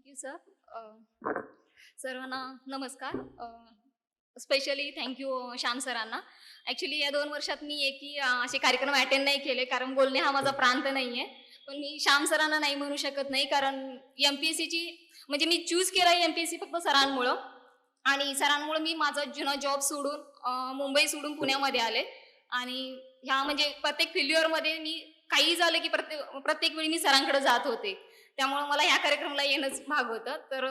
You sir. सर्वांना नमस्कार. Specially thank you Shyam सरांना. ॲक्च्युली या 2 वर्षात मी एकही असे कार्यक्रम अटेंड नाही केले, कारण बोलणे हा माझा प्रांत नाही आहे. पण मी श्याम सरांना नाही म्हणू शकत नाही, कारण एम-पी-एस-सीची म्हणजे मी चूज केलं आहे एम-पी-एस-सी फक्त सरांमुळं. आणि सरांमुळे मी माझा जुना जॉब सोडून मुंबई सोडून पुण्यामध्ये आले. आणि ह्या म्हणजे प्रत्येक फेल्युअरमध्ये मी काहीही झालं, की प्रत्येक प्रत्येक वेळी मी सरांकडे जात होते. त्यामुळं मला ह्या कार्यक्रमाला येणंच भाग होतं. तर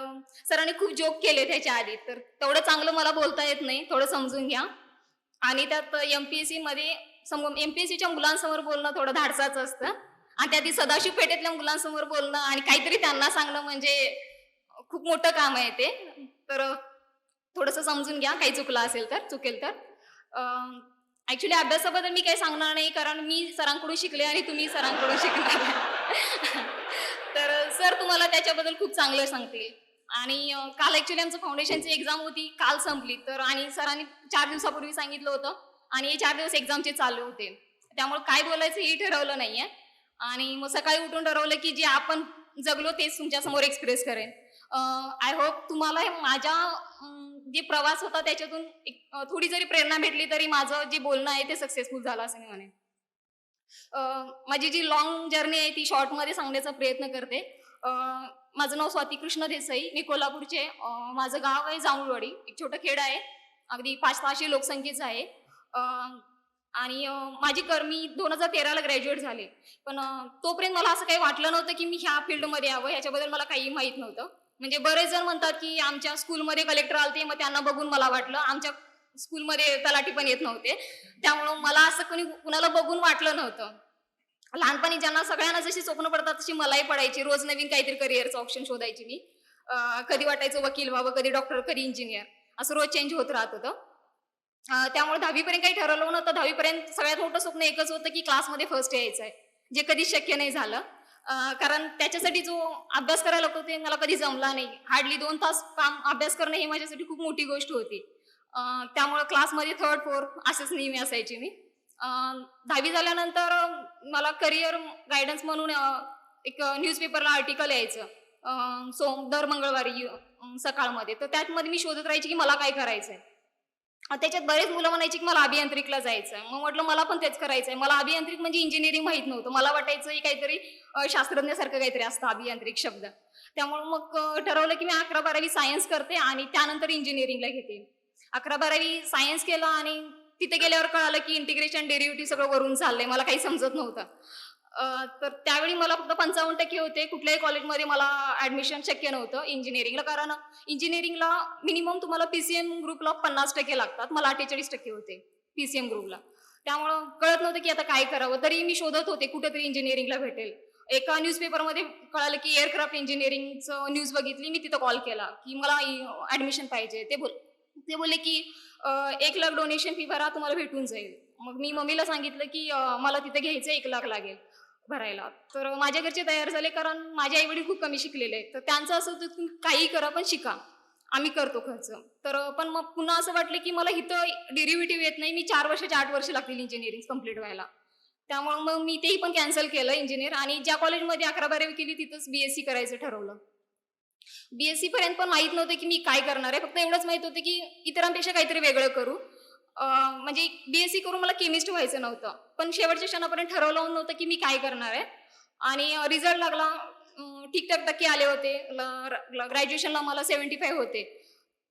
सरांनी खूप जोक केले त्याच्या आधी, तर तेवढं चांगलं मला बोलता येत नाही, थोडं समजून घ्या. आणि त्यात एम-पी-एस-सीमध्ये एम-पी-एस-सीच्या मुलांसमोर बोलणं थोडं धाडसाचं असतं आणि त्यातही सदाशिव पेठेतल्या मुलांसमोर बोलणं आणि काहीतरी त्यांना सांगणं म्हणजे खूप मोठं काम आहे ते. तर थोडंसं समजून घ्या, काही चुकलं असेल तर, चुकेल तर. ॲक्च्युली अभ्यासाबद्दल मी काही सांगणार नाही, कारण मी सरांकडून शिकले आणि तुम्ही सरांकडून शिकणार आहे. तर सर तुम्हाला त्याच्याबद्दल खूप चांगलं सांगतील. आणि काल ॲक्च्युली आमचं फाउंडेशनची एक्झाम होती, काल संपली. तर आणि सरांनी 4 दिवसापूर्वी सांगितलं होतं आणि हे 4 दिवस एक्झामचे चालू होते. त्यामुळे काय बोलायचं हेही ठरवलं नाहीये. आणि मग सकाळी उठून ठरवलं, की जे आपण जगलो तेच तुमच्यासमोर एक्सप्रेस करेन. आय होप तुम्हाला हे माझ्या जे प्रवास होता त्याच्यातून एक थोडी जरी प्रेरणा भेटली, तरी माझं जे बोलणं आहे ते सक्सेसफुल झालं असं मी म्हणेन. अ, माझी जी लाँग जर्नी आहे ती शॉर्टमध्ये सांगण्याचा प्रयत्न करते. अ, माझं नाव स्वाती कृष्ण देसाई. मी कोल्हापूरची आहे. माझं गाव आहे जांभूळवाडी. एक छोटं खेड आहे. अगदी 500-600 लोकसंख्येचं आहे. अ, आणि मी 2013 ला ग्रॅज्युएट झाले. पण तोपर्यंत मला असं काही वाटलं नव्हतं, की मी ह्या फील्डमध्ये यावं. ह्याच्याबद्दल मला काहीही माहीत नव्हतं. म्हणजे बरेच जण म्हणतात, की आमच्या स्कूलमध्ये कलेक्टर आले मग त्यांना बघून मला वाटलं. आमच्या स्कूलमध्ये तलाठी पण येत नव्हते. त्यामुळं मला असं कुणाला बघून वाटलं नव्हतं. लहानपणी ज्यांना सगळ्यांना जशी स्वप्न पडतात तशी मलाही पडायची. रोज नवीन काहीतरी करिअरचं ऑप्शन शोधायची मी. कधी वाटायचं वकील व्हावं, कधी डॉक्टर, कधी इंजिनिअर. असं रोज चेंज होत राहत होतं. त्यामुळे 10वी पर्यंत काही ठरवलं नव्हतं. 10वी पर्यंत सगळ्यात मोठं स्वप्न एकच होतं, की क्लासमध्ये फर्स्ट यायचं आहे. जे कधीच शक्य नाही झालं. कारण त्याच्यासाठी जो अभ्यास करायला लागतो ते मला कधी जमला नाही. हार्डली 2 तास अभ्यास करणं ही माझ्यासाठी खूप मोठी गोष्ट होती. त्यामुळे क्लासमध्ये 3rd, 4th असेच नेहमी असायची मी. 10वी झाल्यानंतर मला करियर गाईडन्स म्हणून एक न्यूजपेपरला आर्टिकल यायचं. दर मंगळवारी सकाळमध्ये. तर त्यामध्ये मी शोधत राहायची, की मला काय करायचंय. त्याच्यात बरेच मुलं म्हणायची, की मला अभियांत्रिकला जायचंय. मग म्हटलं मला पण तेच करायचंय. मला अभियांत्रिक म्हणजे इंजिनिअरिंग माहीत नव्हतं. मला वाटायचं हे काहीतरी शास्त्रज्ञासारखं काहीतरी असतं अभियांत्रिक शब्द. त्यामुळे मग ठरवलं, की मी 11-12वी सायन्स करते आणि त्यानंतर इंजिनिअरिंगला घेते. 11-12वी सायन्स केलं आणि तिथे गेल्यावर कळालं, की इंटिग्रेशन, डेरिव्हेटिव्ह सगळं वरून चाललंय. मला काही समजत नव्हतं. तर त्यावेळी मला फक्त 55% होते. कुठल्याही कॉलेजमध्ये मला ॲडमिशन शक्य नव्हतं इंजिनिअरिंगला. कारण इंजिनिअरिंगला मिनिमम तुम्हाला पी-सी-एम ग्रुपला 50% लागतात. मला 48% होते पी-सी-एम ग्रुपला. त्यामुळं कळत नव्हतं, की आता काय करावं. तरी मी शोधत होते कुठेतरी इंजिनिअरिंगला भेटेल. एका न्यूजपेपरमध्ये कळालं, की एअरक्राफ्ट इंजिनिअरिंगचं न्यूज बघितली. मी तिथं कॉल केला, की मला ॲडमिशन पाहिजे. ते बोलले, की 1,00,000 डोनेशन फी भरा तुम्हाला भेटून जाईल. मग मी मम्मीला सांगितलं, की मला तिथे घ्यायचं 1,00,000 लागेल भरायला. तर माझ्या घरचे तयार झाले, कारण माझे आई-वडील खूप कमी शिकलेले आहेत. तर त्यांचं असं होतं, तुम्ही काहीही करा पण शिका. आम्ही करतो खर्च. तर पण मग पुन्हा असं वाटलं, की मला इथं डेरिव्हेटिव्ह येत नाही. मी 4 वर्षाचे 8 वर्ष लागतील इंजिनिअरिंग कंप्लीट व्हायला. त्यामुळे मग मी तेही पण कॅन्सल केलं इंजिनिअर आणि ज्या कॉलेजमध्ये 11-12वी केली तिथंच बी करायचं ठरवलं. बी पर्यंत पण माहीत नव्हतं, की मी काय करणार आहे. फक्त एवढंच माहीत होतं, की इतरांपेक्षा काहीतरी वेगळं करू. म्हणजे बी करून मला केमिस्ट व्हायचं नव्हतं. पण शेवटच्या क्षणापर्यंत ठरवलं नव्हतं, की मी काय करणार आहे. आणि रिझल्ट लागला. ठीक-ठाक टक्के आले होते. ग्रॅज्युएशनला मला 75 होते.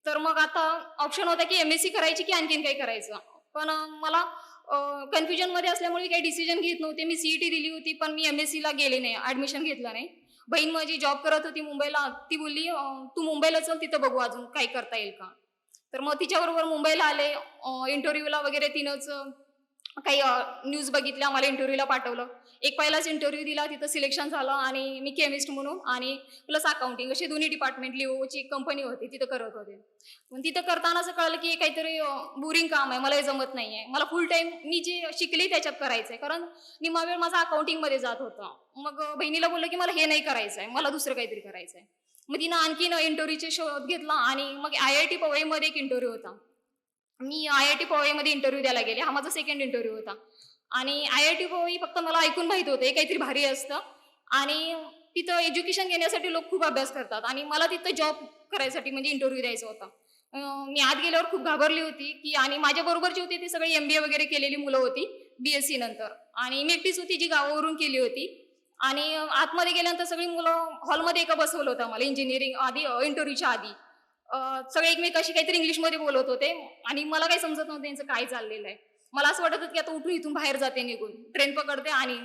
तर मग आता ऑप्शन होता, की एम-एस-सी करायची, की आणखीन काही करायचं. पण मला कन्फ्युजनमध्ये असल्यामुळे मी काही डिसिजन घेत नव्हते. मी सी दिली होती, पण मी एम-एस-सीला गेले नाही, ॲडमिशन घेतलं नाही. बहीण माझी जॉब करत होती मुंबईला. ती बोलली, "तू मुंबईला चल, तिथं बघू अजून काही करता येईल का?" तर मग तिच्याबरोबर मुंबईला आले. इंटरव्ह्यूला वगैरे तिनंच काही न्यूज बघितल्या, मला इंटरव्ह्यूला पाठवलं. एक पहिलाच इंटरव्ह्यू दिला, तिथं सिलेक्शन झालं आणि मी केमिस्ट म्हणून आणि प्लस अकाउंटिंग असे दोन्ही डिपार्टमेंट लिओची कंपनी होती, तिथं करत होते. पण तिथं करताना असं कळलं, की हे काहीतरी बोरिंग काम आहे, मला हे जमत नाहीये. मला फुल टाईम मी जे शिकले त्याच्यात करायचंय, कारण निम्मा वेळ माझा अकाउंटिंगमध्ये जात होता. मग बहिणीला बोललं, की मला हे नाही करायचंय, मला दुसरं काहीतरी करायचंय. मग तिनं आणखीन इंटरव्ह्यूचे शोध घेतला आणि मग IIT पवईमध्ये एक इंटरव्ह्यू होता. मी IIT पवईमध्ये इंटरव्ह्यू द्यायला गेले. हा माझा सेकंड इंटरव्ह्यू होता. आणि IIT पवई फक्त मला ऐकून माहीत होतं, हे काहीतरी भारी असतं आणि तिथं एज्युकेशन घेण्यासाठी लोक खूप अभ्यास करतात आणि मला तिथं जॉब करायसाठी म्हणजे इंटरव्ह्यू द्यायचा होता. मी आत गेल्यावर खूप घाबरली होती, की आणि माझ्या बरोबरची होती ती सगळी एमबीए वगैरे केलेली मुलं होती बीएससी नंतर आणि मी एकटीच होती जी गावावरून केली होती. आणि आतमध्ये गेल्यानंतर सगळी मुलं हॉलमध्ये एका बसवलं होतं मला इंजिनिअरिंग आधी इंटरव्ह्यूच्या आधी. सगळे एकमेकाशी काहीतरी इंग्लिशमध्ये बोलत होते आणि मला काही समजत नव्हतं यांचं काय चाललेलं आहे. मला असं वाटत होतं की आता उठून इथून बाहेर जाते निघून, ट्रेन पकडते आणि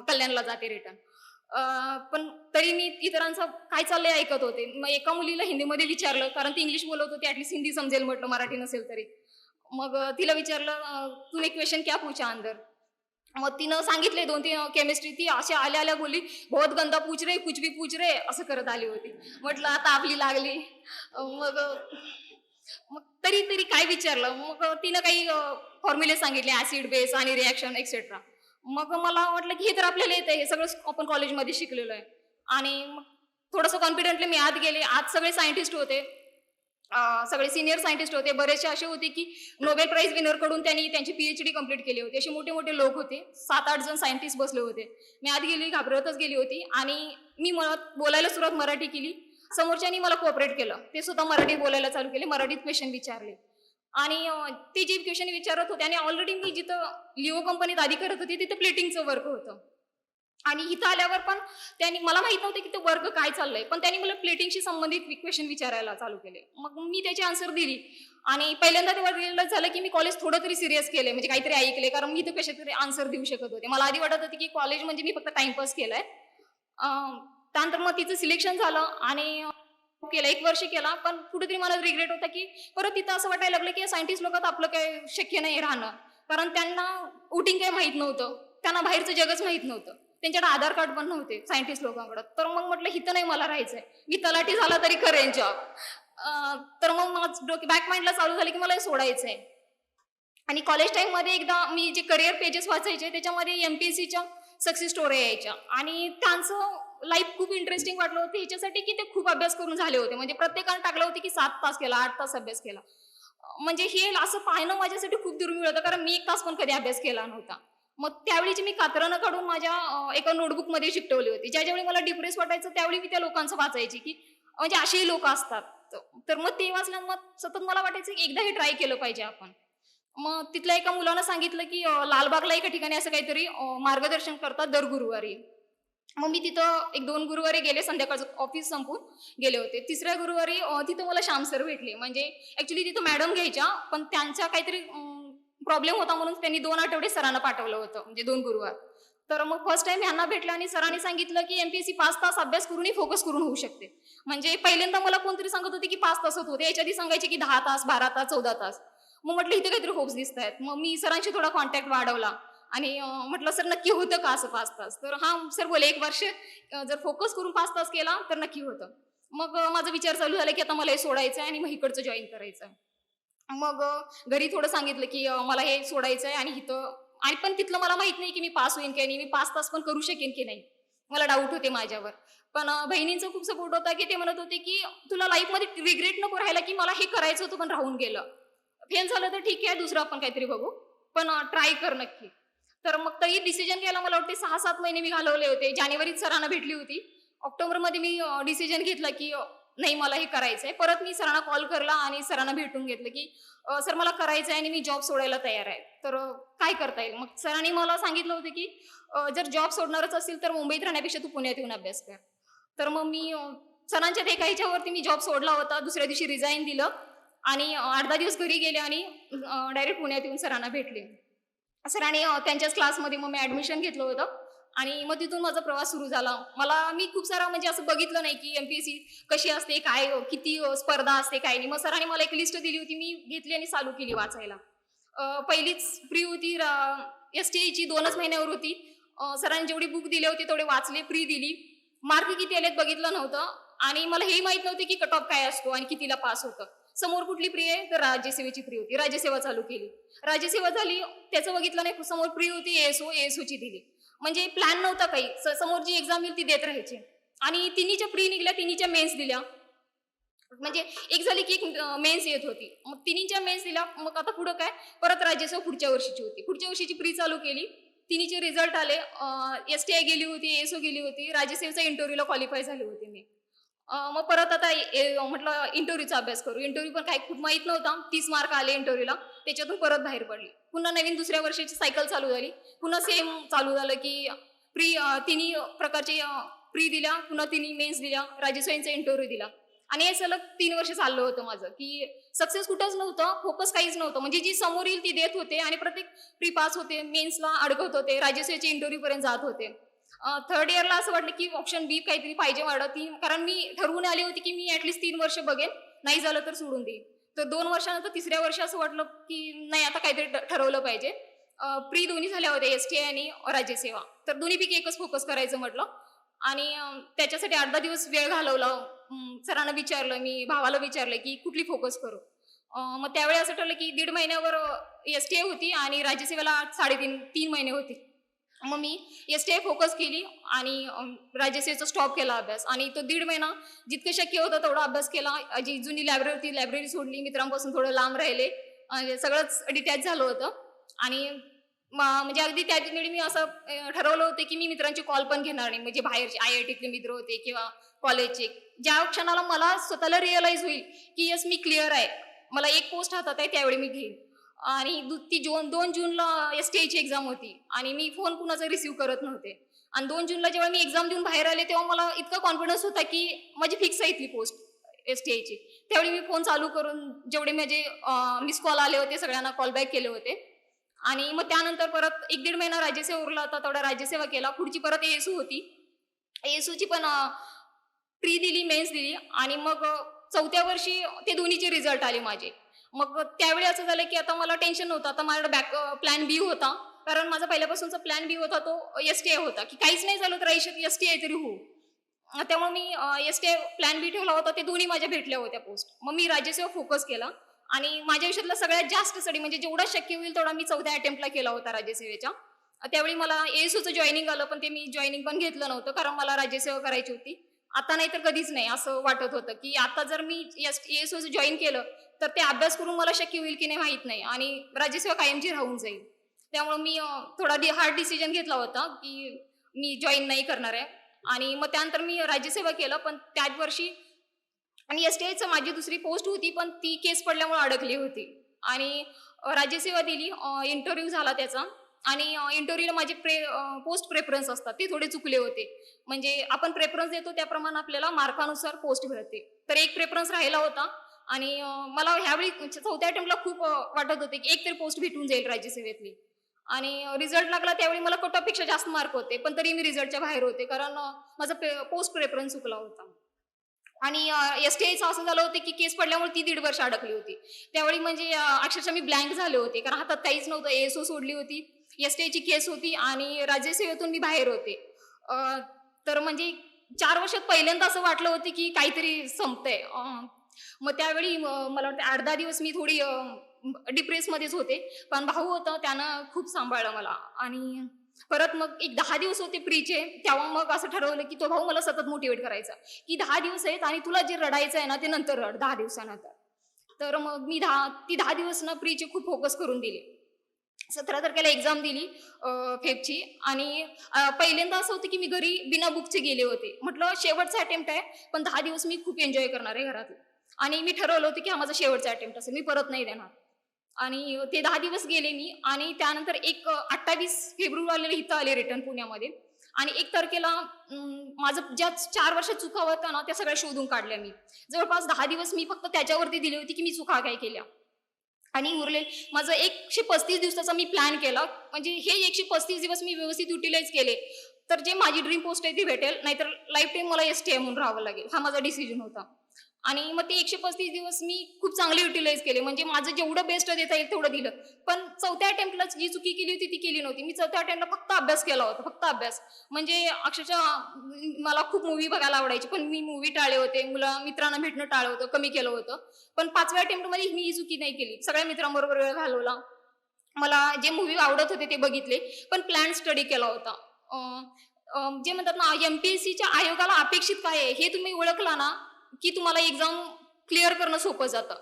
कल्याणला जाते रिटर्न. पण तरी मी इतरांचं काय चाललंय ऐकत होते. मग एका मुलीला हिंदीमध्ये विचारलं, कारण ती इंग्लिश बोलत होती, ॲटलीस्ट हिंदी समजेल म्हटलं, मराठी नसेल तरी. मग तिला विचारलं, "तूने क्वेश्चन क्या पूछा अंदर?" मग तिनं सांगितले 2-3 केमिस्ट्री. ती अशा आल्या-आल्या बोलली, "बहुत गंदा पूछ रहे, कुछ भी पूछ रहे." असं करत आली होती. म्हटलं आता आपली लागली. मग मग तरी तरी काय विचारलं. मग तिनं काही फॉर्म्युले सांगितले ॲसिड, बेस आणि रिएक्शन एक्सेट्रा. मग मला वाटलं, की हे तर आपल्याला येतंय. हे सगळं आपण कॉलेजमध्ये शिकलेलो आहे. आणि मग थोडंसं कॉन्फिडेंटली मी आत गेले. आत सगळे सायंटिस्ट होते. सगळे सीनियर सायंटिस्ट होते. बरेचसे असे होते, की नोबेल प्राइज विनरकडून त्यांनी त्यांची पीएचडी कंप्लीट केली होती. असे मोठे-मोठे लोक होते. 7-8 जण सायंटिस्ट बसले होते. मी आत गेली, घाबरतच गेली होती आणि मी मुळात बोलायला सुरुवात मराठी केली. समोरच्यांनी मला कोऑपरेट केलं. ते सुद्धा मराठीत बोलायला चालू केले. मराठीत क्वेश्चन विचारले आणि ते जे क्वेश्चन विचारत होते आणि ऑलरेडी मी जिथं लिओ कंपनीत आधी करत होती, तिथं प्लेटिंगचं वर्क होतं. आणि इथं आल्यावर पण त्यांनी मला माहित नव्हतं की ते वर्क काय चाललंय. पण त्यांनी मला प्लेटिंगशी संबंधित क्वेश्चन विचारायला चालू केले. मग मी त्याची आन्सर दिली आणि पहिल्यांदा तेव्हा रिअलाईज झालं की मी कॉलेज थोडं तरी सीरियस केलंय. म्हणजे काहीतरी ऐकलंय, कारण मी इथं कशातरी आन्सर देऊ शकत होते. मला आधी वाटत होतं की कॉलेज म्हणजे मी फक्त टाईमपास केलाय. अ, त्यानंतर मग तिचं सिलेक्शन झालं आणि केलं 1 वर्ष केला. पण कुठेतरी मला रिग्रेट होता की परत तिथं असं वाटायला लागलं की सायंटिस्ट लोकात आपलं काही शक्य नाही राहणं. कारण त्यांना वोटिंग काही माहीत नव्हतं. त्यांना बाहेरचं जगच माहीत नव्हतं. त्यांच्याकडे आधार कार्ड पण नव्हते सायंटिस्ट लोकांकडे. तर मग म्हटलं इथं नाही मला राहायचंय. मी तलाठी झाला तरी करेन जॉब. तर मग माझं डोके बॅक माइंडला चालू झालं की मला हे सोडायचंय. आणि कॉलेज टाईममध्ये एकदा मी जे करिअर पेजेस वाचायचे त्याच्यामध्ये एम-पी-एस-सीच्या सक्सेस स्टोऱ्या यायच्या आणि त्यांचं लाईफ खूप इंटरेस्टिंग वाटलं होतं ह्याच्यासाठी की ते खूप अभ्यास करून झाले होते. म्हणजे प्रत्येकाने टाकलं होतं की 7 तास केला, 8 तास अभ्यास केला. म्हणजे हे असं पाहणं माझ्यासाठी खूप दुर्मिळ होतं, कारण मी 1 तास पण कधी अभ्यास केला नव्हता. मग त्यावेळीची मी कात्रणं काढून माझ्या एका नोटबुकमध्ये चिकटवली होती. ज्यावेळी मला डिप्रेस वाटायचं त्यावेळी मी त्या लोकांचं वाचायची, की म्हणजे असेही लोकं असतात. तर मग ते वाचल्यानं मग सतत मला वाटायचं की एकदा हे ट्राय केलं पाहिजे आपण. मग तिथल्या एका मुलानं सांगितलं, की लालबागला एका ठिकाणी असं काहीतरी मार्गदर्शन करतात दर गुरुवारी. मग मी तिथं 1-2 गुरुवारी गेले, संध्याकाळचं ऑफिस संपवून गेले होते. तिसऱ्या गुरुवारी तिथं मला श्याम सर भेटले. म्हणजे ॲक्चुअली तिथं मॅडम घ्यायच्या, पण त्यांचा काहीतरी प्रॉब्लेम होता म्हणून त्यांनी 2 आठवडे सरांना पाठवलं होतं, म्हणजे 2 गुरुवार. तर मग फर्स्ट टाईम ह्यांना भेटलं आणि सरांनी सांगितलं, की एम-पी-एस-सी 5 तास अभ्यास करूनही फोकस करून होऊ शकते. म्हणजे पहिल्यांदा मला कोणतरी सांगत होते, की 5 तासात होते. याच्या आधी सांगायचे, की 10 तास, 12 तास, 14 तास. मग म्हटलं इथे काहीतरी होप्स दिसतायत. मग मी सरांशी थोडा कॉन्टॅक्ट वाढवला आणि म्हटलं, "सर नक्की होतं का असं 5 तास?" तर हां, सर बोलले, "1 वर्ष जर फोकस करून 5 तास केला तर नक्की होतं." मग माझा विचार चालू झाला, की आता मला हे सोडायचं आहे आणि मग इकडचं जॉइन करायचं. मग घरी थोडं सांगितलं, की मला हे सोडायचं आहे आणि इथं आणि पण तिथलं मला माहीत नाही, की मी पास होईन की नाही. मी 5 तास पण करू शकेन की नाही. मला डाऊट होते माझ्यावर. पण बहिणींचा खूप सपोर्ट होता, की ते म्हणत होते, की "तुला लाईफमध्ये रिग्रेट नको राहायला, की मला हे करायचं होतं पण राहून गेलं. फेल झालं तर ठीक आहे, दुसरं आपण काहीतरी बघू. पण ट्राय कर नक्की." तर मग तरी डिसिजन घ्यायला मला वाटते 6-7 महिने मी घालवले होते. जानेवारीत सरांना भेटली होती. ऑक्टोबरमध्ये मी डिसिजन घेतला, की नाही मला हे करायचंय. परत मी सरांना कॉल करला आणि सरांना भेटून घेतलं, की "सर मला करायचं आहे आणि मी जॉब सोडायला तयार आहे. तर काय करता येईल?" मग सरांनी मला सांगितलं होतं, की "जर जॉब सोडणारच असेल तर मुंबईत राहण्यापेक्षा तू पुण्यात येऊन अभ्यास कर." तर मग मी सरांच्या एका ह्याच्यावरती मी जॉब सोडला होता. दुसऱ्या दिवशी रिझाइन दिलं आणि 8-10 दिवस घरी गेले आणि डायरेक्ट पुण्यात येऊन सरांना भेटले. सरांनी त्यांच्याच क्लासमध्ये मग मी ॲडमिशन घेतलं होतं आणि मग तिथून माझा प्रवास सुरू झाला. मी खूप सारा म्हणजे असं बघितलं नाही, की एम-पी-एस-सी कशी असते, काय किती स्पर्धा असते, काय नाही. मग सरांनी मला एक लिस्ट दिली होती. मी घेतली आणि चालू केली वाचायला. पहिलीच प्री होती एस-टी-आयची 2च महिन्यावर होती. सरांनी जेवढी बुक दिले होते तेवढे वाचले, प्री दिली. मार्क किती आलेत बघितलं नव्हतं आणि मला हेही माहीत नव्हतं, की कट ऑफ काय असतो आणि कितीला पास होतं. समोर कुठली प्री आहे, तर राज्यसेवेची प्री होती. राज्यसेवा चालू केली. राज्यसेवा झाली, त्याचं बघितलं नाही. समोर प्री होती एएसओची दिली. म्हणजे प्लॅन नव्हता काही. समोर जी एक्झाम येईल ती देत राहायची. आणि तिन्हीच्या प्री निघाल्या, तिन्हीच्या मेन्स दिल्या. म्हणजे एक झाली की एक मेन्स येत होती. मग तिन्हीच्या मेन्स दिल्या. मग आता पुढं काय? परत राज्यसेवा पुढच्या वर्षीची होती. पुढच्या वर्षीची प्री चालू केली. तिन्हीचे रिझल्ट आले. STI गेली होती, ASO गेली होती, राज्यसेवेचा इंटरव्ह्यूला क्वालिफाय झाली होती मी. मग परत आता म्हटलं इंटरव्ह्यूचा अभ्यास करू. इंटरव्ह्यू पण काही खूप माहीत नव्हता. 30 मार्क आले इंटरव्ह्यूला. त्याच्यातून परत बाहेर पडली. पुन्हा नवीन दुसऱ्या वर्षाची सायकल चालू झाली. पुन्हा सेम चालू झालं, की तिन्ही प्रकारचे प्री दिल्या, पुन्हा तिन्ही मेन्स दिल्या, राज्यसेवेचा इंटरव्ह्यू दिला. आणि हे सलग 3 वर्ष चाललं होतं माझं, की सक्सेस कुठंच नव्हतं, फोकस काहीच नव्हतं. म्हणजे जी समोर येईल ती देत होते आणि प्रत्येक प्री पास होते, मेन्सला अडकत होते, राज्यसेवेच्या इंटरव्ह्यूपर्यंत जात होते. थर्ड इयरला असं वाटलं, की ऑप्शन बी काहीतरी पाहिजे मला. कारण मी ठरवून आली होती, की मी ॲटलीस्ट 3 वर्ष बघेन, नाही झालं तर सोडून देईन. तर 2 वर्षानंतर तिसऱ्या वर्षी असं वाटलं, की नाही आता काहीतरी ठरवलं पाहिजे. प्री दोन्ही झाल्या होत्या, STI आणि राज्यसेवा. तर दोन्हीपैकी एकच फोकस करायचं म्हटलं आणि त्याच्यासाठी 8-10 दिवस वेळ घालवला. सरांना विचारलं, मी भावाला विचारलं, की कुठली फोकस करू? मग त्यावेळी असं ठरलं, की 1.5 महिन्यावर STI होती आणि राज्यसेवेला 3.5 महिने होते. मग मी STI फोकस केली आणि राज्यसेवेचा स्टॉप केला अभ्यास आणि तो 1.5 महिना जितकं शक्य होतं तेवढा अभ्यास केला. जी जुनी लायब्ररी होती, लायब्ररी सोडली, मित्रांपासून थोडं लांब राहिले. सगळंच डिटॅच झालं होतं आणि म्हणजे अगदी त्याच वेळी मी असं ठरवलं होतं, की मी मित्रांचे कॉल पण घेणार नाही. म्हणजे बाहेरचे IITतले मित्र होते किंवा कॉलेजचे. ज्या क्षणाला मला स्वतःला रिअलाईज होईल, की येस मी क्लिअर आहे. मला एक पोस्ट हातात आहे त्यावेळी मी घेईन. आणि ती 2 जूनला STIची एक्झाम होती आणि मी फोन कुणाचा रिसीव्ह करत नव्हते. आणि 2 जूनला जेव्हा मी एक्झाम देऊन बाहेर आले, तेव्हा मला इतका कॉन्फिडन्स होता, की माझी फिक्स आहे इथली पोस्ट STIची. त्यावेळी मी फोन चालू करून जेवढे माझे मिस कॉल आले होते, सगळ्यांना कॉल बॅक केले होते. आणि मग त्यानंतर परत 1-1.5 महिना राज्यसेवा उरला होता, तेवढा राज्यसेवा केला. पुढची परत ASU होती. ASUची पण प्री दिली, मेन्स दिली आणि मग 4थ्या वर्षी ते दोन्हीचे रिझल्ट आले माझे. मग त्यावेळी असं झालं, की आता मला टेन्शन नव्हतं. आता माझ्याकडे प्लॅन बी होता. कारण माझा पहिल्यापासूनचा प्लॅन बी होता तो STI होता, की काहीच नाही झालं तर आयुष्यात STI तरी होऊ. त्यामुळे मी STI प्लॅन बी ठेवला होता. ते दोन्ही माझ्या भेटल्या होत्या पोस्ट. मग मी राज्यसेवा फोकस केला आणि माझ्या आयुष्यातला सगळ्यात जास्त स्टडी म्हणजे जेवढा शक्य होईल तेवढा मी 4थ्या अटेम्प्टला केला होता राज्यसेवेच्या. त्यावेळी मला ASUचं जॉइनिंग आलं, पण ते मी जॉइनिंग पण घेतलं नव्हतं कारण मला राज्यसेवा करायची होती. आता नाही तर कधीच नाही असं वाटत होतं, की आता जर मी ASUचं जॉइन केलं तर ते अभ्यास करून मला शक्य होईल की नाही माहीत नाही आणि राज्यसेवा कायमची राहून जाईल. त्यामुळे मी थोडा हार्ड डिसिजन घेतला होता, की मी जॉइन नाही करणार आहे आणि मग त्यानंतर मी राज्यसेवा केलं. पण त्याच वर्षी आणि STIचं माझी दुसरी पोस्ट होती, पण ती केस पडल्यामुळे अडकली होती आणि राज्यसेवा दिली. इंटरव्ह्यू झाला त्याचा आणि इंटरव्ह्यूला माझे पोस्ट प्रेफरन्स असतात, ते थोडे चुकले होते. म्हणजे आपण प्रेफरन्स देतो त्याप्रमाणे आपल्याला मार्कानुसार पोस्ट मिळते. तर एक प्रेफरन्स राहिला होता आणि मला ह्यावेळी 4थ्या अटेम्प्टला खूप वाटत होते, की एक तरी पोस्ट भेटून जाईल राज्यसेवेतली आणि रिझल्ट लागला त्यावेळी मला कट ऑफपेक्षा जास्त मार्क होते. पण तरी मी रिझल्टच्या बाहेर होते कारण माझा पोस्ट प्रेफरन्स चुकला होता. आणि STIचं असं झालं होतं, की केस पडल्यामुळे ती 1.5 वर्ष अडकली होती. त्यावेळी म्हणजे अक्षरशः मी ब्लँक झाले होते. कारण हातात काहीच नव्हतं. ASO सोडली होती, STIची केस होती आणि राज्यसेवेतून मी बाहेर होते. अ, तर म्हणजे 4 वर्षात पहिल्यांदा असं वाटलं होतं, की काहीतरी संपतंय. मग त्यावेळी मला वाटतं 8-10 दिवस मी थोडी डिप्रेसमध्येच होते. पण भाऊ होता त्यानं खूप सांभाळलं मला आणि परत मग एक 10 दिवस होते प्रीचे, तेव्हा मग असं ठरवलं, की तो भाऊ मला सतत मोटिव्हेट करायचा, की 10 दिवस आहेत आणि तुला जे रडायचं आहे ना, ते नंतर रड 10 दिवसानंतर. तर मग मी 10 दिवस ना प्रीचे खूप फोकस करून दिले. 17 तारखेला एक्झाम दिली फेबची आणि पहिल्यांदा असं होतं, की मी घरी बिना बुकचे गेले होते. म्हटलं शेवटचा अटेम्प्ट आहे, पण 10 दिवस मी खूप एन्जॉय करणार आहे घरात आणि मी ठरवलं होतं, की हा माझा शेवटचा अटेम्प्ट असेल, मी परत नाही देणार. आणि ते 10 दिवस गेले मी आणि त्यानंतर एक 28 फेब्रुवारीला इथं आले रिटर्न पुण्यामध्ये आणि 1 तारखेला माझं ज्या 4 वर्षात चुका होत्या ना, त्या सगळ्या शोधून काढल्या मी. जवळपास 10 दिवस मी फक्त त्याच्यावरती दिली होती, की मी चुका काय केल्या आणि माझं 135 दिवसाचा मी प्लॅन केला. म्हणजे हे 135 दिवस मी व्यवस्थित युटिलाइज केले, तर जे माझी ड्रीम पोस्ट आहे ती भेटेल, नाहीतर लाईफ टाईम मला STI म्हणून राहावं लागेल. हा माझा डिसिजन होता. आणि मग ते 135 दिवस मी खूप चांगले युटिलाइज केले. म्हणजे माझं जेवढं बेस्ट देता येईल तेवढं दिलं. पण 4थ्या अटेम्प्टला जी चुकी केली होती ती केली नव्हती. मी 4थ्या अटेम्प्टला फक्त अभ्यास केला होता, फक्त अभ्यास. म्हणजे अक्षरशः मला खूप मूव्ही बघायला आवडायची, पण मी मूव्ही टाळले होते. मित्रांना भेटणं टाळलं होतं, कमी केलं होतं. पण 5व्या अटेम्प्टमध्ये मी ही चुकी नाही केली. सगळ्या मित्रांबरोबर वेळ घालवला. मला जे मूव्ही आवडत होते ते बघितले, पण प्लॅन स्टडी केला होता. अ, अ, जे म्हणतात ना, MPSCच्या आयोगाला अपेक्षित काय आहे हे तुम्ही ओळखला ना, की तुम्हाला एक्झाम क्लिअर करणं सोपं जातं.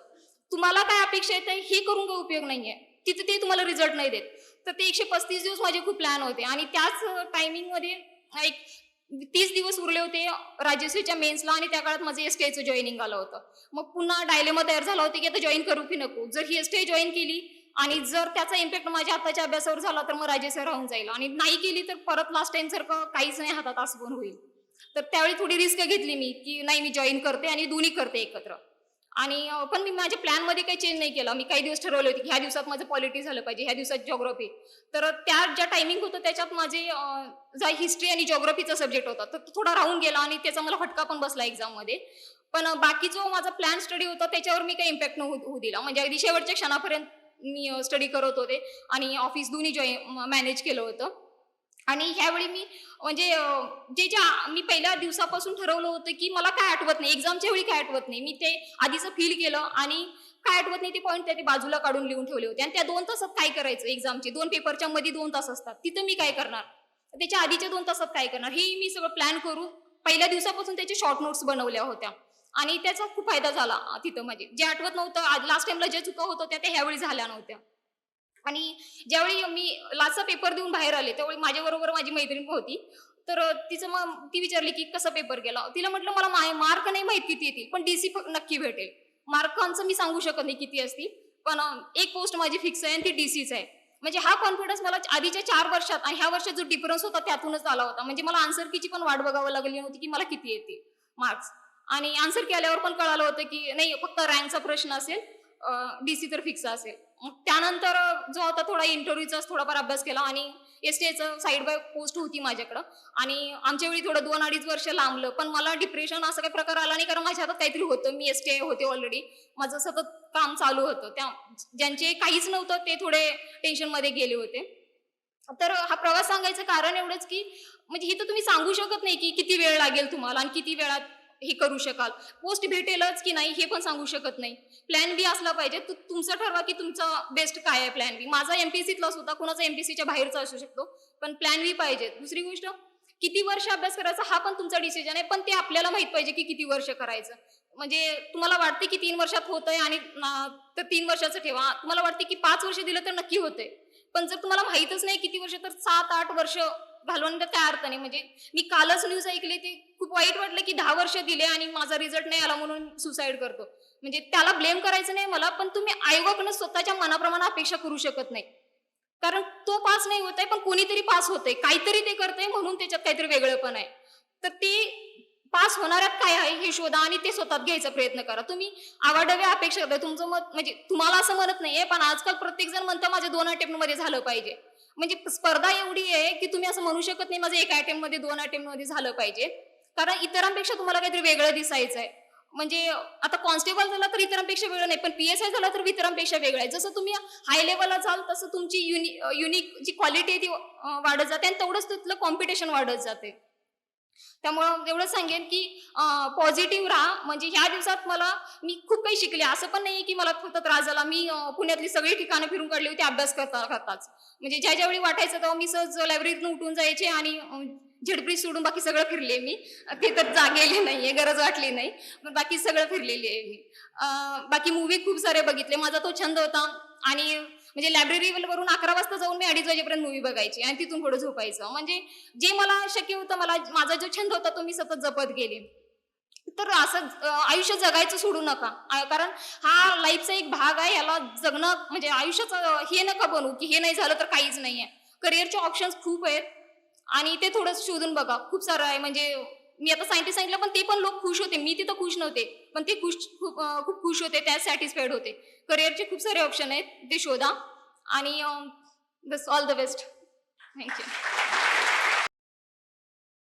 तुम्हाला काय अपेक्षा येते हे करून काही उपयोग नाहीये. तिथे ते तुम्हाला रिझल्ट नाही देत. तर ते 135 दिवस माझे खूप प्लॅन होते आणि त्याच टायमिंगमध्ये एक 30 दिवस उरले होते राज्यसेवेच्या मेन्सला आणि त्या काळात माझं एसटीआयचं जॉईनिंग आलं होतं. मग पुन्हा डायलेमा तयार झाला होता की आता जॉईन करू की नको. जर ही एसटीआय जॉईन केली आणि जर त्याचा इम्पॅक्ट माझ्या आताच्या अभ्यासावर झाला तर मग राज्यसेवा राहून जाईल आणि नाही केली तर परत लास्ट टाइम सारखं काहीच नाही हातात असं पण होईल. तर त्यावेळी थोडी रिस्क घेतली मी की नाही मी जॉईन करते आणि दोन्ही करते एकत्र. आणि पण मी माझ्या प्लॅनमध्ये काही चेंज नाही केला. मी काही दिवस ठरवले होते की ह्या दिवसात माझं पॉलिटी झालं पाहिजे, ह्या दिवसात जिओग्राफी. तर त्या ज्या टायमिंग होतं त्याच्यात माझे जा हिस्ट्री आणि जिओग्राफीचा सब्जेक्ट होता तर तो थोडा राहून गेला आणि त्याचा मला फटका पण बसला एक्झाममध्ये. पण बाकी जो माझा प्लॅन स्टडी होता त्याच्यावर मी काही इम्पॅक्ट होऊ दिला. म्हणजे अगदी शेवटच्या क्षणापर्यंत मी स्टडी करत होते आणि ऑफिस दोन्ही मॅनेज केलं होतं. आणि ह्यावेळी मी म्हणजे मी पहिल्या दिवसापासून ठरवलं होतं की मला काय आठवत नाही, एक्झामच्या वेळी काय आठवत नाही. मी ते आधीचं फील केलं आणि काय आठवत नाही ते पॉईंट ते बाजूला काढून लिहून ठेवले होते. आणि त्या 2 तासात काय करायचं एक्झामचे 2 पेपरच्या मध्ये 2 तास असतात. तिथं मी काय करणार? त्याच्या आधीच्या 2 तासात काय करणार? हे मी सगळं प्लॅन करून पहिल्या दिवसापासून त्याचे शॉर्ट नोट्स बनवल्या होत्या. आणि त्याचा खूप फायदा झाला तिथं म्हणजे. जे आठवत नव्हतं लास्ट टाइमला जे चुका होत होत्या त्या ह्यावेळी झाल्या नव्हत्या. आणि ज्यावेळी मी लास्टचा पेपर देऊन बाहेर आले त्यावेळी माझ्याबरोबर माझी मैत्रीण होती. तर तिचं मग ती विचारली की कसा पेपर गेला. तिला म्हटलं मला मार्क नाही माहित किती येतील पण डीसी नक्की भेटेल. मार्कांचं मी सांगू शकत नाही किती असतील पण एक पोस्ट माझी फिक्स आहे आणि ती डीसीच आहे. म्हणजे हा कॉन्फिडन्स मला आधीच्या 4 वर्षात आणि ह्या वर्षात जो डिफरन्स होता त्यातूनच आला होता. म्हणजे मला आन्सर कीची पण वाट बघावं लागली नव्हती की मला किती येतील मार्क्स. आणि आन्सर की आल्यावर पण कळालं होतं की नाही फक्त रँकचा प्रश्न असेल, डीसी तर फिक्स असेल. त्यानंतर जो होता थोडा इंटरव्ह्यूचाच थोडाफार अभ्यास केला आणि एसटीआयचं साईड बाय पोस्ट होती माझ्याकडं. आणि आमच्या वेळी थोडं 2-2.5 वर्ष लांबलं पण मला डिप्रेशन असा काही प्रकार आला नाही कारण माझ्या हातात काहीतरी होतं. मी एसटीआय होते ऑलरेडी, माझं सतत काम चालू होतं. ज्यांचे काहीच नव्हतं ते थोडे टेन्शनमध्ये गेले होते. तर हा प्रवास सांगायचं कारण एवढंच की म्हणजे हे तर तुम्ही सांगू शकत नाही की किती वेळ लागेल तुम्हाला आणि किती वेळात हे करू शकाल. पोस्ट भेटेलच की नाही हे पण सांगू शकत नाही. प्लॅन बी असला पाहिजे. तुमचं ठरवा की तुमचा बेस्ट काय आहे प्लॅन बी. माझा एमपीएससीतलाच होता, कुणाचा एमपीएससीच्या बाहेरचा असू शकतो. पण प्लॅन बी पाहिजे. दुसरी गोष्ट किती वर्ष अभ्यास करायचा हा पण तुमचा डिसिजन आहे. पण ते आपल्याला माहित पाहिजे की किती वर्ष करायचं. म्हणजे तुम्हाला वाटते की 3 वर्षात होतंय आणि तर 3 वर्षाचं ठेवा. तुम्हाला वाटते की 5 वर्ष दिलं तर नक्की होतंय. पण जर तुम्हाला माहीतच नाही किती वर्ष तर 7-8 वर्ष घालवण्यात काय अर्थ नाही. म्हणजे मी कालच न्यूज ऐकली ते खूप वाईट वाटलं की 10 वर्ष दिले आणि माझा रिझल्ट नाही आला म्हणून सुसाईड करतो. म्हणजे त्याला ब्लेम करायचं नाही मला पण तुम्ही आयोगाकडून स्वतःच्या मनाप्रमाणे अपेक्षा करू शकत नाही. कारण तो पास नाही होत आहे पण कोणीतरी पास होतंय. काहीतरी ते करतंय म्हणून त्याच्यात काहीतरी वेगळं पण आहे. तर ते पास होणाऱ्यात काय आहे हे शोधा आणि ते स्वतःत घ्यायचा प्रयत्न करा. तुम्ही आवाढव्या अपेक्षा करताय. तुमचं मत म्हणजे तुम्हाला असं म्हणत नाहीये पण आजकाल प्रत्येक जण म्हणतं माझ्या 2 अटेम्प्ट मध्ये झालं पाहिजे. म्हणजे स्पर्धा एवढी आहे की तुम्ही असं म्हणू शकत नाही माझं 1 अटेम्प्ट मध्ये 2 अटेम्प्ट मध्ये झालं पाहिजे. कारण इतरांपेक्षा तुम्हाला काहीतरी वेगळं दिसायचंय. म्हणजे आता कॉन्स्टेबल झाला तर इतरांपेक्षा वेगळं नाही पण पीएसआय झाला तर इतरांपेक्षा वेगळं आहे. जसं तुम्ही हाय लेवलला जाल तसं तुमची युनिक जी क्वालिटी आहे ती वाढत जाते आणि तेवढंच तिथलं कॉम्पिटिशन वाढत जाते. त्यामुळं एवढं सांगेन की पॉझिटिव्ह राहा. म्हणजे ह्या दिवसात मी खूप काही शिकले. असं पण नाहीये की मला फक्त त्रास झाला. मी पुण्यातली सगळी ठिकाणं फिरून काढली होती अभ्यास करताच. म्हणजे ज्यावेळी वाटायचं तेव्हा मी सहज लायब्ररीतून उठून जायचे आणि झेडब्रिज सोडून बाकी सगळं फिरले मी. ते तर गेले नाहीये, गरज वाटली नाही. पण बाकी सगळं फिरलेली आहे मी. बाकी मूव्ही खूप सारे बघितले. माझा तो छंद होता आणि म्हणजे लायब्ररीवरून 11 वाजता जाऊन मी 2:30 वाजेपर्यंत मूव्ही बघायची आणि तिथून पुढे झोपायचं. म्हणजे जे मला शक्य होतं माझा जो छंद होता तो मी सतत जपत गेले. तर असं आयुष्य जगायचं सोडू नका. कारण हा लाईफचा एक भाग आहे. याला जगणं म्हणजे आयुष्याचं हे नका बनवू की हे नाही झालं तर काहीच नाहीये. करिअरचे ऑप्शन्स खूप आहेत आणि ते थोडं शोधून बघा. खूप सारं आहे. म्हणजे मी आता सायंटिस्ट सांगितलं पण ते पण लोक खुश होते. मी तिथं खुश नव्हते. पण ते खूप खुश होते. त्या सॅटिस्फाईड होते. करिअरचे खूप सारे ऑप्शन आहेत. ते शोधा आणि बस all the best. Thank you.